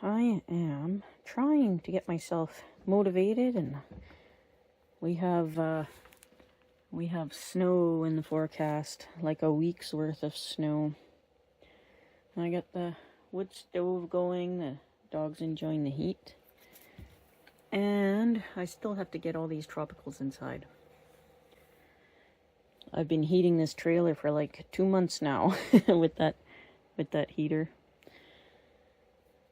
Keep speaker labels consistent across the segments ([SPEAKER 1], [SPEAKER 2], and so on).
[SPEAKER 1] I am trying to get myself motivated, and we have snow in the forecast, like a week's worth of snow. I got the wood stove going, the dog's enjoying the heat, and I still have to get all these tropicals inside. I've been heating this trailer for like 2 months now with that heater.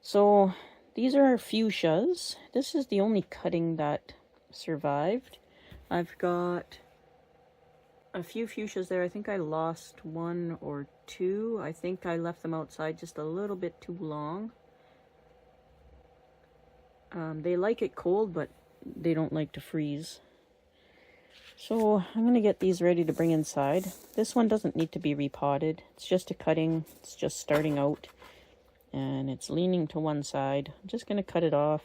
[SPEAKER 1] So these are fuchsias. This is the only cutting that survived. I've got a few fuchsias there. I think I lost 1 or 2. I think I left them outside just a little bit too long. They like it cold, but they don't like to freeze. So I'm going to get these ready to bring inside. This one doesn't need to be repotted. It's just a cutting. It's just starting out. And it's leaning to one side. I'm just going to cut it off.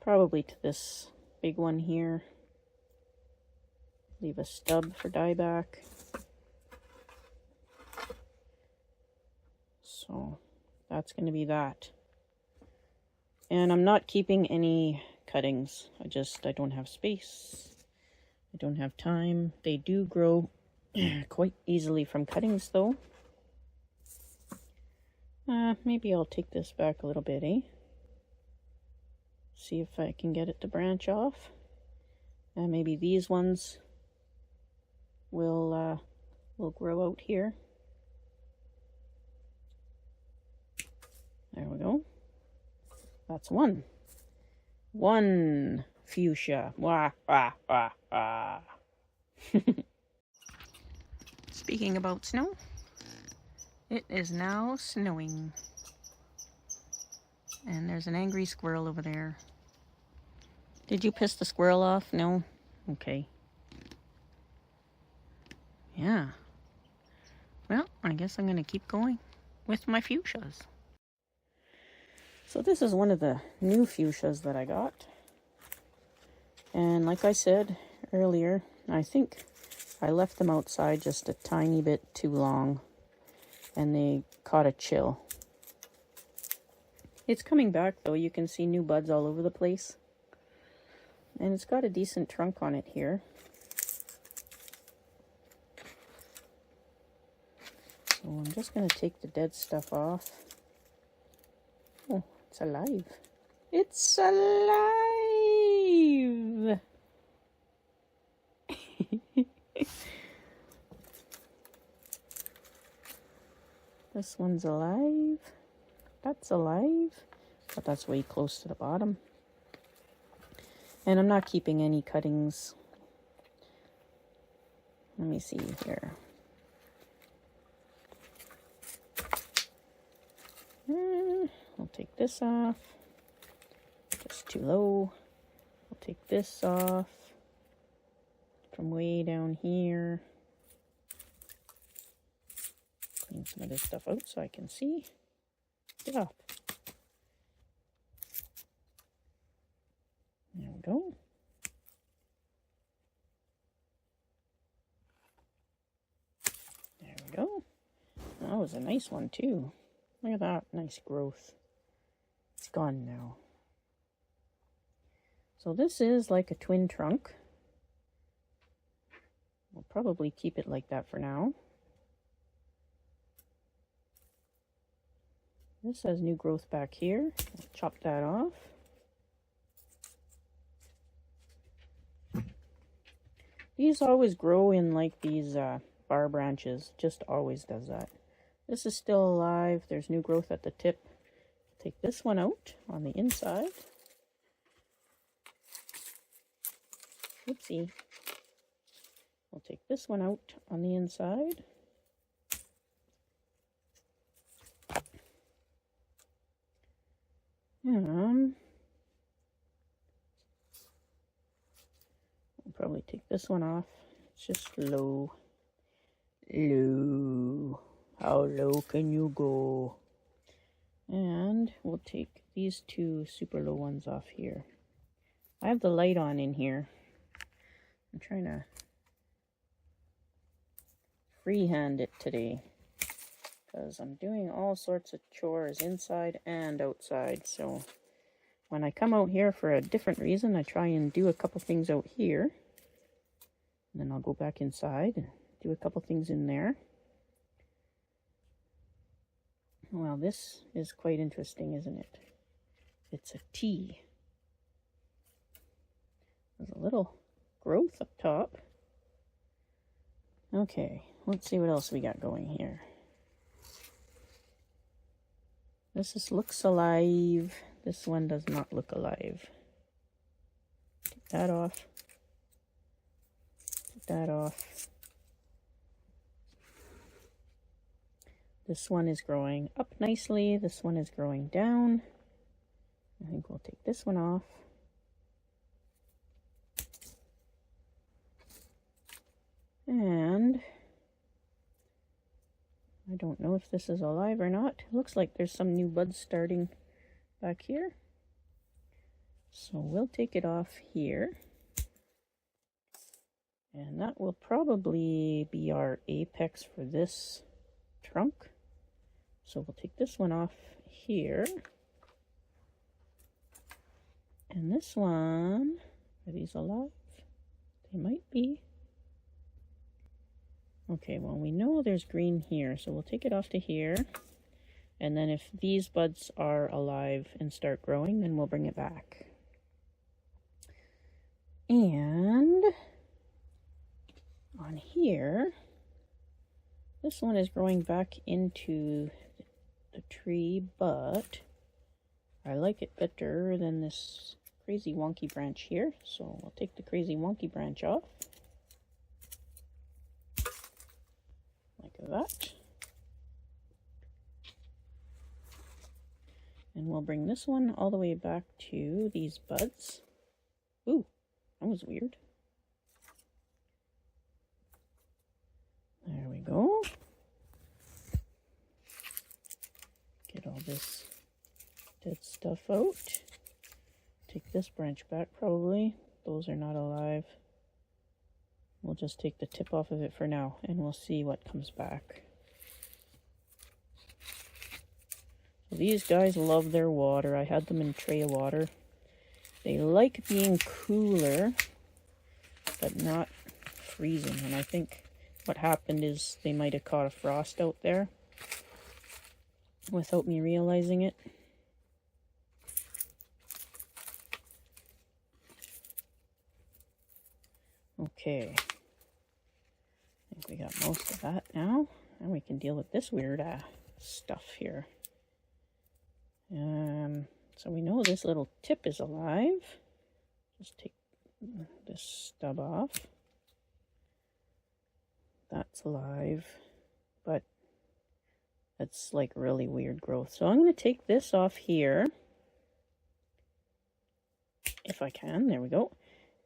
[SPEAKER 1] Probably to this big one here. Leave a stub for dieback. So that's going to be that. And I'm not keeping any cuttings. I don't have space. I don't have time. They do grow quite easily from cuttings though. Maybe I'll take this back a little bit, eh? See if I can get it to branch off. And maybe these ones will grow out here. There we go. That's one. One fuchsia. Wah, wah, wah, wah. Speaking about snow, it is now snowing. And there's an angry squirrel over there. Did you piss the squirrel off? No? Okay. Yeah. Well, I guess I'm going to keep going with my fuchsias. So this is one of the new fuchsias that I got. And like I said earlier, I think I left them outside just a tiny bit too long. And they caught a chill. It's coming back though. You can see new buds all over the place. And it's got a decent trunk on it here. So I'm just going to take the dead stuff off. Oh, it's alive. It's alive! This one's alive. That's alive. But that's way close to the bottom. And I'm not keeping any cuttings. Let me see here. I'll take this off. Just too low. I'll take this off from way down here. Clean some of this stuff out so I can see. Get up. There we go. There we go. That was a nice one too. Look at that, nice growth. It's gone now. So this is like a twin trunk. We'll probably keep it like that for now. This has new growth back here. I'll chop that off. These always grow in like these bar branches. Just always does that. This is still alive. There's new growth at the tip. Take this one out on the inside. Oopsie. We'll take this one out on the inside. We'll probably take this one off. It's just low. Low. How low can you go? And we'll take these 2 super low ones off here. I have the light on in here. I'm trying to freehand it today. because I'm doing all sorts of chores inside and outside. So when I come out here for a different reason, I try and do a couple things out here. And then I'll go back inside and do a couple things in there. Well, this is quite interesting, isn't it? It's a T. There's a little growth up top. Okay, let's see what else we got going here. Looks alive. This one does not look alive. Take that off. Take that off. This one is growing up nicely. This one is growing down. I think we'll take this one off. And I don't know if this is alive or not. It looks like there's some new buds starting back here. So we'll take it off here. And that will probably be our apex for this trunk. So we'll take this one off here. And this one, are these alive? They might be. Okay, well, we know there's green here, so we'll take it off to here. And then if these buds are alive and start growing, then we'll bring it back. And on here, this one is growing back into the tree, but I like it better than this crazy wonky branch here. So we'll take the crazy wonky branch off. Like that. And we'll bring this one all the way back to these buds. Ooh, that was weird. There we go. Get all this dead stuff out. Take this branch back probably. Those are not alive. We'll just take the tip off of it for now, and we'll see what comes back. So these guys love their water. I had them in a tray of water. They like being cooler, but not freezing. And I think what happened is they might have caught a frost out there without me realizing it. Okay. I think we got most of that now. And we can deal with this weird stuff here. So we know this little tip is alive. Just take this stub off. That's alive, but it's like really weird growth. So I'm going to take this off here, if I can. There we go.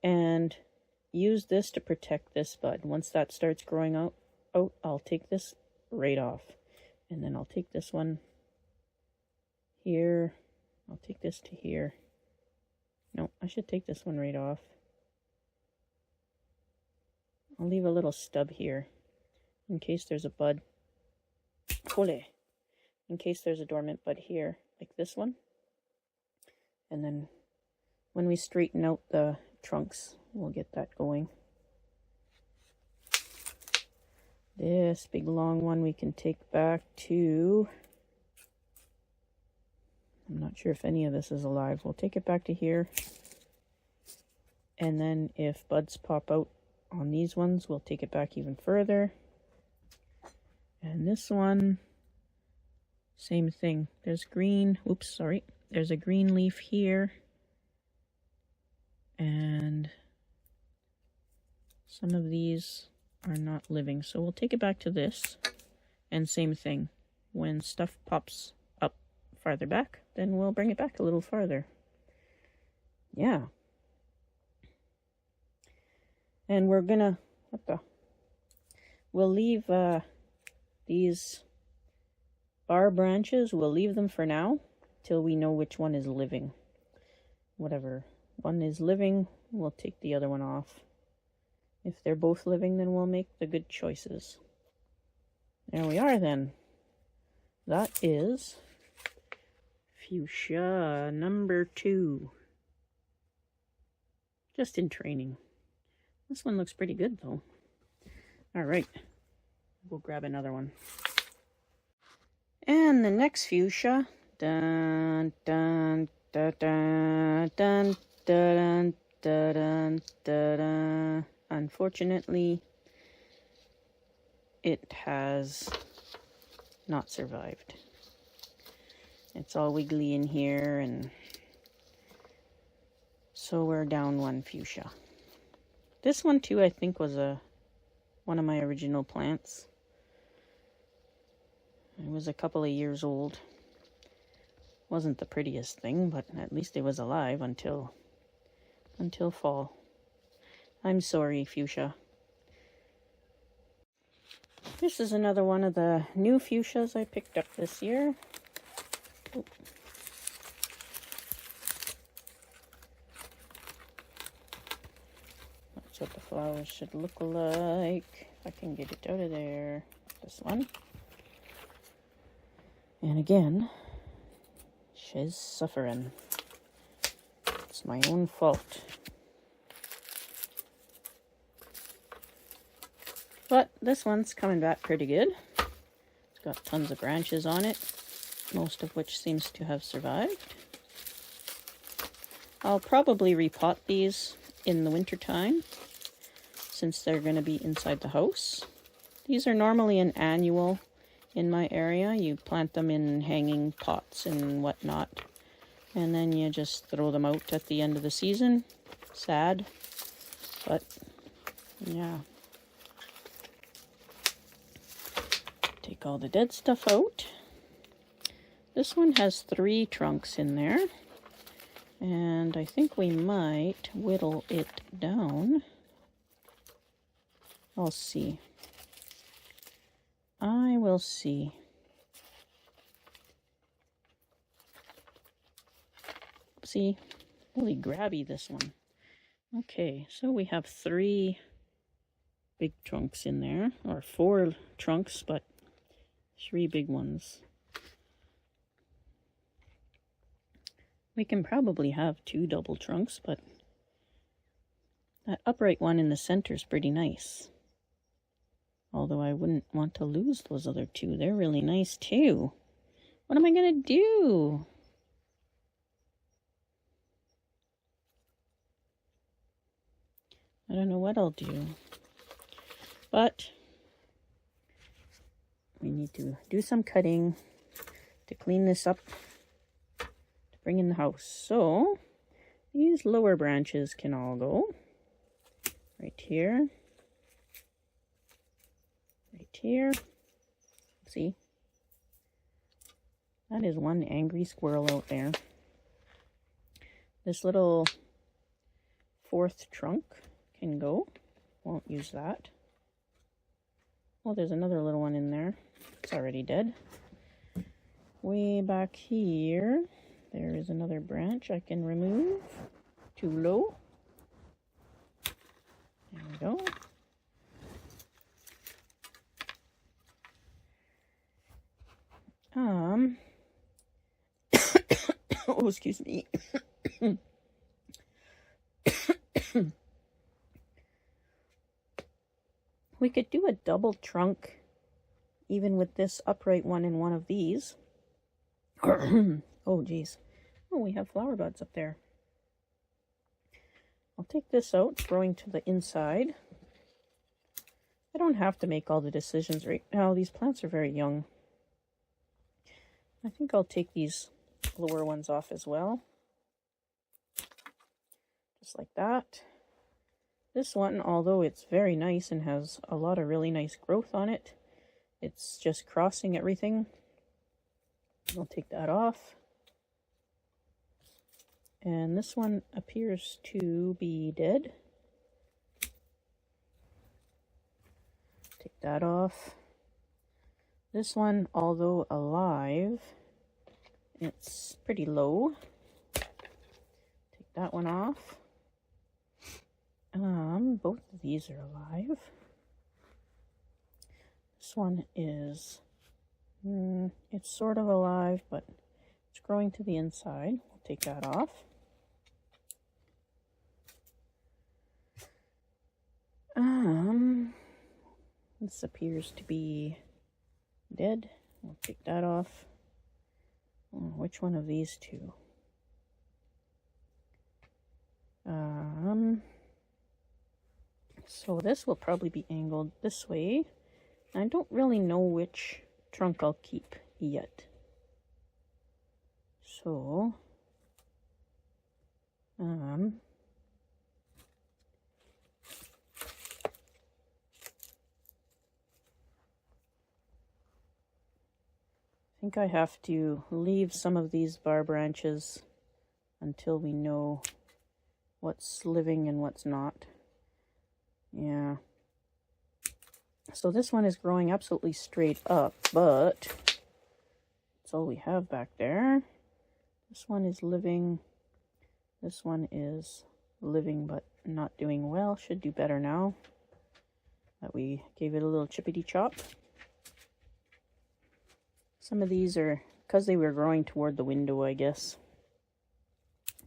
[SPEAKER 1] And use this to protect this bud. Once that starts growing out, I'll take this right off. And then I'll take this one here. I'll take this to here. No, I should take this one right off. I'll leave a little stub here in case there's a bud. Ole. In case there's a dormant bud here, like this one. And then when we straighten out the trunks, we'll get that going. This big long one we can take back to... I'm not sure if any of this is alive. We'll take it back to here. And then if buds pop out on these ones, we'll take it back even further. And this one, same thing. There's green, oops, sorry. There's a green leaf here. And some of these are not living. So we'll take it back to this. And same thing. When stuff pops up farther back, then we'll bring it back a little farther. Yeah. And we're gonna, we'll leave these bar branches, we'll leave them for now till we know which one is living. Whatever one is living, we'll take the other one off. If they're both living, then we'll make the good choices. There we are then. that is Fuchsia number 2. Just in training. This one looks pretty good though. All right, we'll grab another one. And the next fuchsia, dun dun dun dun dun dun dun dun dun. Unfortunately, it has not survived. It's all wiggly in here, and so we're down one fuchsia. This one too, I think, was one of my original plants. It was a couple of years old. Wasn't the prettiest thing, but at least it was alive until fall. I'm sorry, fuchsia. This is another one of the new fuchsias I picked up this year. Oh. That's what the flowers should look like. If I can get it out of there. This one. And again, she's suffering. It's my own fault. But this one's coming back pretty good. It's got tons of branches on it, most of which seems to have survived. I'll probably repot these in the winter time, since they're going to be inside the house. These are normally an annual in my area. You plant them in hanging pots and whatnot, and then you just throw them out at the end of the season. Sad, but yeah. Take all the dead stuff out. This one has 3 trunks in there, and I think we might whittle it down. I'll see. I will see. See, really grabby, this one. Okay, so we have 3 big trunks in there, or 4 trunks, but 3 big ones. We can probably have 2 double trunks, but that upright one in the center is pretty nice. Although I wouldn't want to lose those other 2. They're really nice too. What am I going to do? I don't know what I'll do. But we need to do some cutting to clean this up to bring in the house. So these lower branches can all go. Right here. Here. See? That is one angry squirrel out there. This little 4th trunk can go. Won't use that. Oh, there's another little one in there. It's already dead. Way back here, there is another branch I can remove. Too low. There we go. Oh, excuse me. We could do a double trunk, even with this upright one in one of these. Oh, geez. Oh, we have flower buds up there. I'll take this out, growing to the inside. I don't have to make all the decisions right now. These plants are very young. I think I'll take these lower ones off as well. Just like that. This one, although it's very nice and has a lot of really nice growth on it, it's just crossing everything. I'll take that off. And this one appears to be dead. Take that off. This one, although alive, it's pretty low. Take that one off. Both of these are alive. This one is one, it's sort of alive, but it's growing to the inside. We'll take that off. This appears to be dead. We'll take that off. Oh, which one of these two? So this will probably be angled this way. I don't really know which trunk I'll keep yet. So, I think I have to leave some of these bar branches until we know what's living and what's not. Yeah. So this one is growing absolutely straight up, but that's all we have back there. This one is living. This one is living but not doing well. Should do better now that we gave it a little chippity chop. Some of these are because they were growing toward the window, I guess.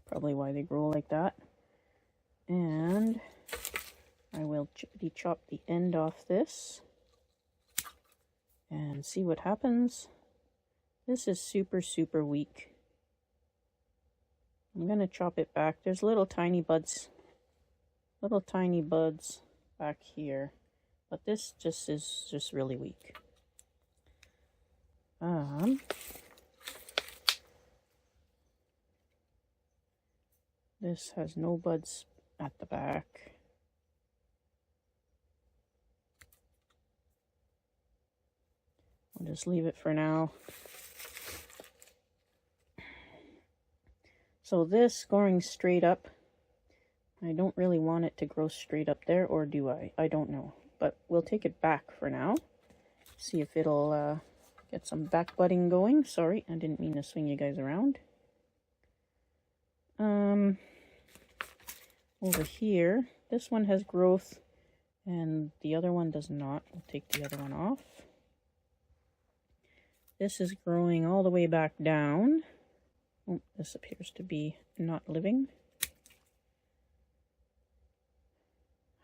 [SPEAKER 1] Probably why they grow like that. And I will chippity chop the end off this and see what happens. This is super, super weak. I'm going to chop it back. There's little tiny buds back here, but this just is really weak. This has no buds at the back. I'll just leave it for now. So this going straight up, I don't really want it to grow straight up there, or do I? I don't know. But we'll take it back for now. See if it'll get some back budding going. Sorry, I didn't mean to swing you guys around. Over here, this one has growth and the other one does not. We'll take the other one off. This is growing all the way back down. Oh, this appears to be not living.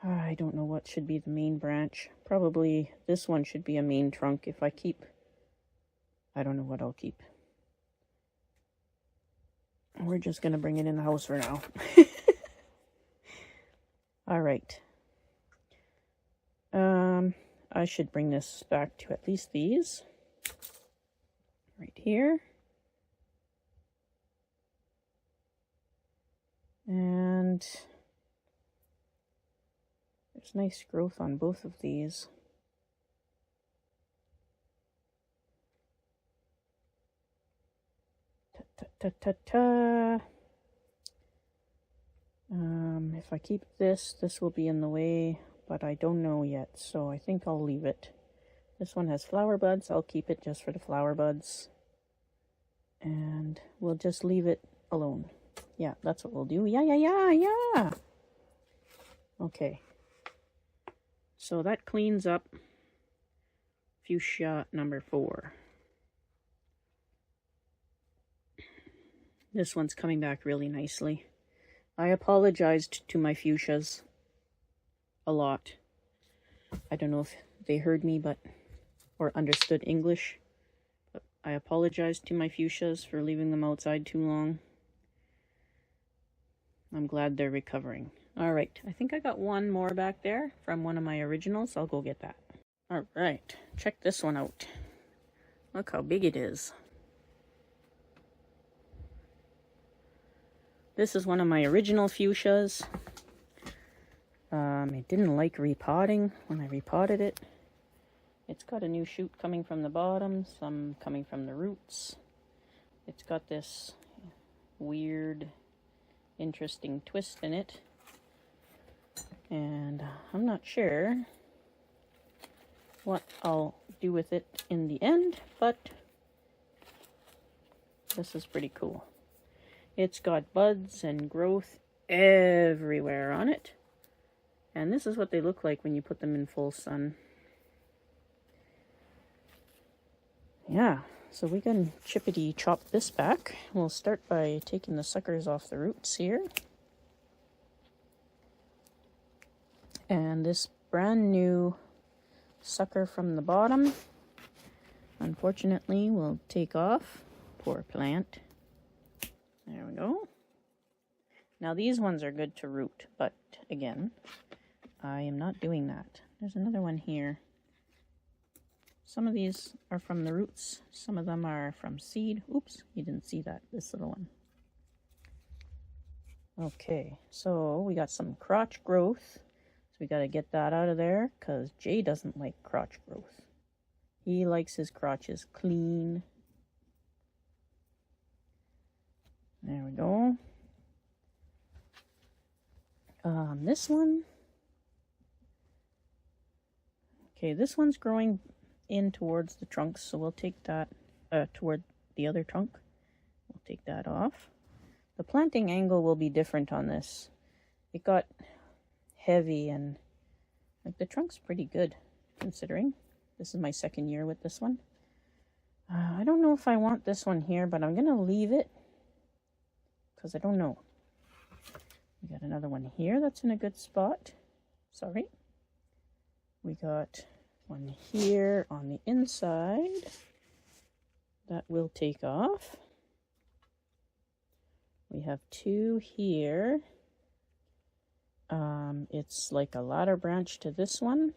[SPEAKER 1] I don't know what should be the main branch. Probably this one should be a main trunk if I keep. I don't know what I'll keep. We're just going to bring it in the house for now. All right. I should bring this back to at least these. Right here. And there's nice growth on both of these. Ta-ta-ta-ta. If I keep this, this will be in the way, but I don't know yet, so I think I'll leave it. This one has flower buds. I'll keep it just for the flower buds. And we'll just leave it alone. Yeah, that's what we'll do. Yeah. Okay. So that cleans up fuchsia number 4. This one's coming back really nicely. I apologized to my fuchsias a lot. I don't know if they heard me, or understood English. But I apologized to my fuchsias for leaving them outside too long. I'm glad they're recovering. All right, I think I got one more back there from one of my originals. I'll go get that. All right, check this one out. Look how big it is. This is one of my original fuchsias. It didn't like repotting when I repotted it. It's got a new shoot coming from the bottom, some coming from the roots. It's got this weird, interesting twist in it. And I'm not sure what I'll do with it in the end, but this is pretty cool. It's got buds and growth everywhere on it. And this is what they look like when you put them in full sun. Yeah, So we can chippity chop this back. We'll start by taking the suckers off the roots here. And this brand new sucker from the bottom, unfortunately, will take off. Poor plant. There we go. Now these ones are good to root, but again, I am not doing that. There's another one here. Some of these are from the roots. Some of them are from seed. Oops, you didn't see that, this little one. Okay, so we got some crotch growth. So we got to get that out of there because Jay doesn't like crotch growth. He likes his crotches clean. There we go. This one. Okay, this one's growing in towards the trunks, so we'll take that toward the other trunk. We'll take that off. The planting angle will be different on this. It got heavy and like the trunk's pretty good considering. This is my second year with this one. I don't know if I want this one here, but I'm going to leave it because I don't know. We got another one here that's in a good spot. Sorry. We got one here on the inside that will take off. We have two here. It's like a ladder branch to this one.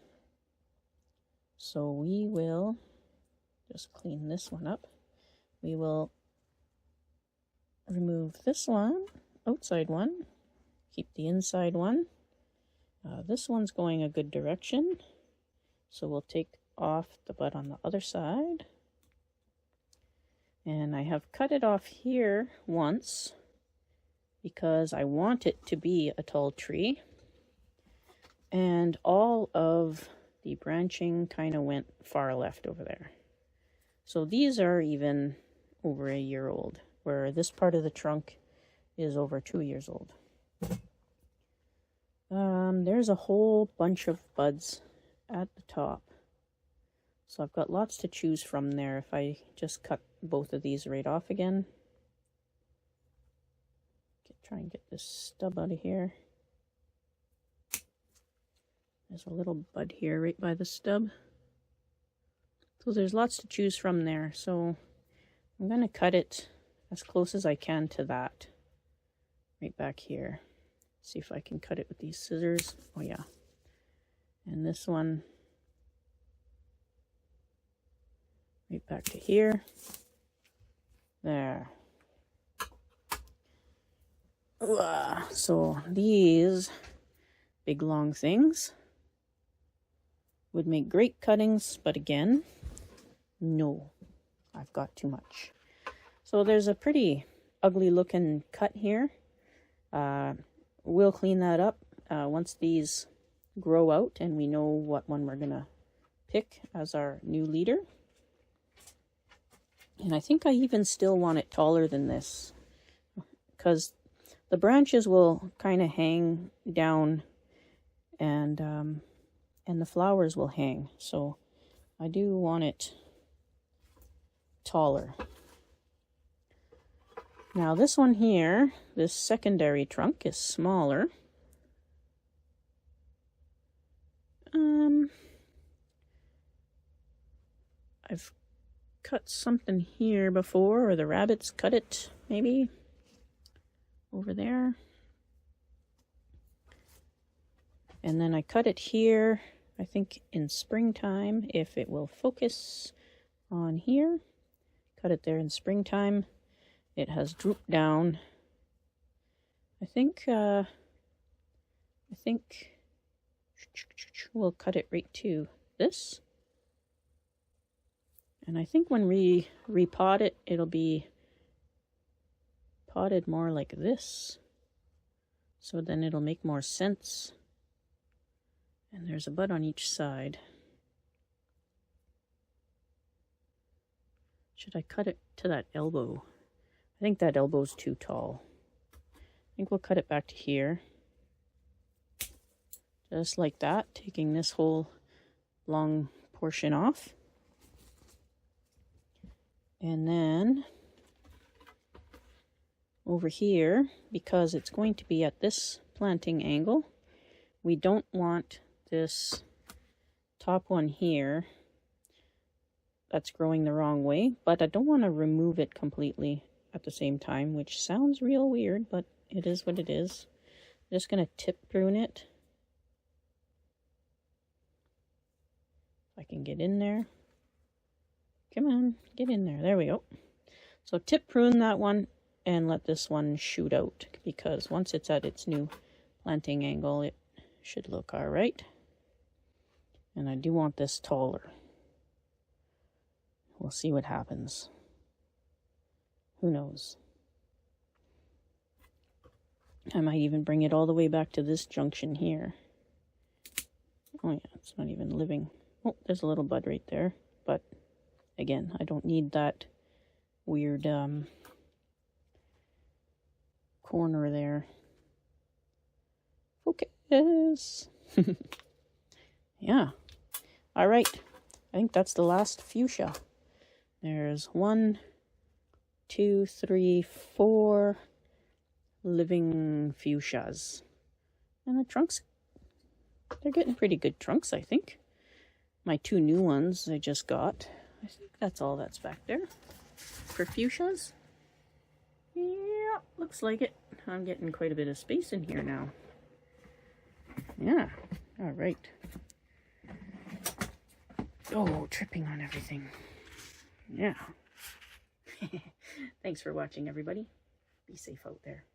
[SPEAKER 1] So we will just clean this one up. We will remove this one, outside one, keep the inside one. This one's going a good direction. So we'll take off the bud on the other side. And I have cut it off here once because I want it to be a tall tree. And all of the branching kind of went far left over there. So these are even over a year old, where this part of the trunk is over 2 years old. There's a whole bunch of buds at the top. So I've got lots to choose from there if I just cut both of these right off again. Try and get this stub out of here. There's a little bud here right by the stub. So there's lots to choose from there. So I'm going to cut it as close as I can to that. Right back here. See if I can cut it with these scissors. Oh yeah. And this one right back to here. There. So these big long things would make great cuttings, but again, no, I've got too much. So there's a pretty ugly looking cut here. We'll clean that up once these grow out and we know what one we're gonna pick as our new leader. And I think I even still want it taller than this because the branches will kind of hang down and the flowers will hang. So I do want it taller. Now this one here, this secondary trunk is smaller. I've cut something here before, or the rabbits cut it, maybe, over there. And then I cut it here, I think in springtime, if it will focus on here. Cut it there in springtime. It has drooped down. I think we'll cut it right to this. And I think when we repot it, it'll be potted more like this. So then it'll make more sense. And there's a bud on each side. Should I cut it to that elbow? I think that elbow's too tall. I think we'll cut it back to here. Just like that, taking this whole long portion off. And then over here, because it's going to be at this planting angle, we don't want this top one here that's growing the wrong way, but I don't want to remove it completely at the same time, which sounds real weird, but it is what it is. I'm just going to tip prune it. If I can get in there. Come on, get in there. There we go. So tip prune that one and let this one shoot out, because once it's at its new planting angle, it should look all right. And I do want this taller. We'll see what happens. Who knows? I might even bring it all the way back to this junction here. Oh yeah, it's not even living. Oh, there's a little bud right there. But again, I don't need that weird corner there. Focus. Yeah. All right. I think that's the last fuchsia. There's 1, 2, 3, 4 living fuchsias. And the trunks, they're getting pretty good trunks, I think. My 2 new ones I just got. I think that's all that's back there for fuchsias. Yeah, looks like it. I'm getting quite a bit of space in here now. Yeah, all right. Oh, tripping on everything. Yeah. Thanks for watching, everybody. Be safe out there.